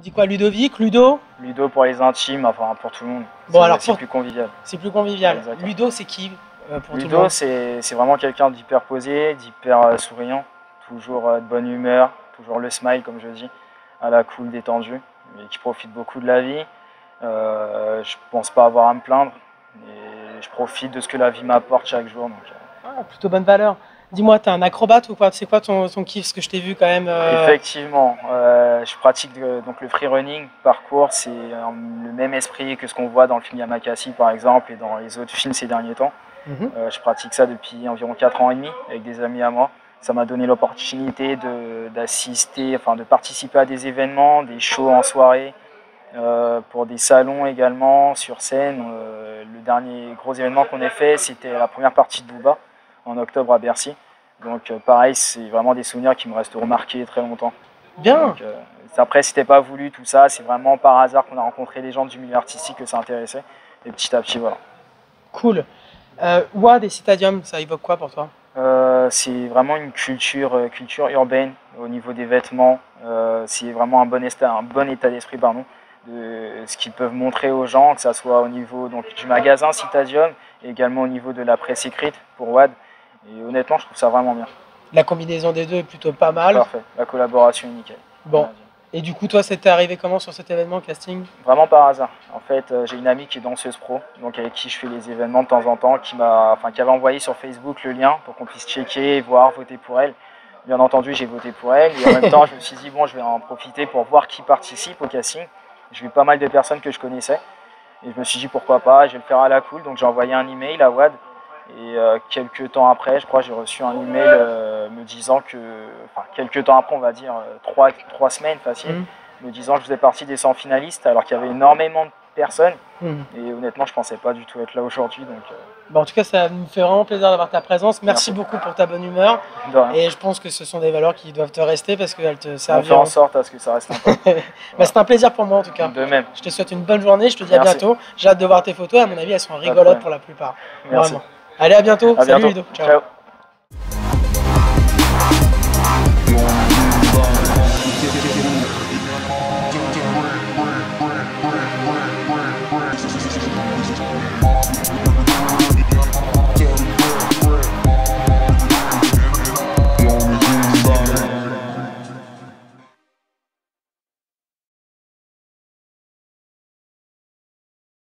dit quoi, Ludovic, Ludo? Ludo pour les intimes, enfin pour tout le monde. Bon, alors c'est plus convivial. C'est plus convivial. Exactement. Ludo, c'est qui pour tout le Ludo, monde? c'est vraiment quelqu'un d'hyper posé, d'hyper souriant, toujours de bonne humeur, toujours le smile comme je dis, à la cool, détendu, et qui profite beaucoup de la vie. Je pense pas avoir à me plaindre et je profite de ce que la vie m'apporte chaque jour. Donc, Ah, plutôt bonne valeur. Dis-moi, t'es un acrobate ou quoi? C'est quoi ton kiff? Parce que je t'ai vu quand même. Effectivement, je pratique donc le free running, parcours, c'est le même esprit que ce qu'on voit dans le film Yamakasi par exemple et dans les autres films ces derniers temps. Je pratique ça depuis environ 4 ans et demi avec des amis à moi. Ça m'a donné l'opportunité d'assister, enfin de participer à des événements, des shows en soirée, pour des salons également, sur scène. Le dernier gros événement qu'on ait fait, c'était la première partie de Booba en octobre à Bercy. Donc pareil, c'est vraiment des souvenirs qui me resteront marqués très longtemps. Bien. Donc, après, c'était pas voulu tout ça, c'est vraiment par hasard qu'on a rencontré des gens du milieu artistique que ça intéressait. Et petit à petit, voilà. Cool. WAD et Citadium, ça évoque quoi pour toi? C'est vraiment une culture urbaine au niveau des vêtements. C'est vraiment un bon état d'esprit, pardon, de ce qu'ils peuvent montrer aux gens, que ce soit au niveau donc, du magasin Citadium et également au niveau de la presse écrite pour WAD. Et honnêtement, je trouve ça vraiment bien. La combinaison des deux est plutôt pas mal. Parfait, la collaboration est nickel. Bon. Et du coup, toi, c'était arrivé comment sur cet événement casting? Vraiment par hasard. En fait, j'ai une amie qui est danseuse pro, donc avec qui je fais les événements de temps en temps, qui avait envoyé sur Facebook le lien pour qu'on puisse checker, voir, voter pour elle. Bien entendu, j'ai voté pour elle. Et en même temps, je me suis dit, bon, je vais en profiter pour voir qui participe au casting. J'ai vu pas mal de personnes que je connaissais. Et je me suis dit, pourquoi pas, je vais le faire à la cool. Donc j'ai envoyé un email à WAD. Et quelques temps après, je crois, j'ai reçu un email me disant que, enfin quelques temps après, on va dire 3 semaines facile, me disant que je faisais partie des 100 finalistes alors qu'il y avait énormément de personnes. Et honnêtement, je pensais pas du tout être là aujourd'hui. Donc, en tout cas, ça me fait vraiment plaisir d'avoir ta présence. Merci beaucoup pour ta bonne humeur. Et je pense que ce sont des valeurs qui doivent te rester parce qu'elles te serviront. On fait en sorte à ce que ça reste un peu. C'est un plaisir pour moi en tout cas. De même. Je te souhaite une bonne journée, je te dis à bientôt. J'ai hâte de voir tes photos, à mon avis elles sont rigolotes pour la plupart. Merci. Vraiment. Allez, à bientôt. Salut Ludo. Ciao.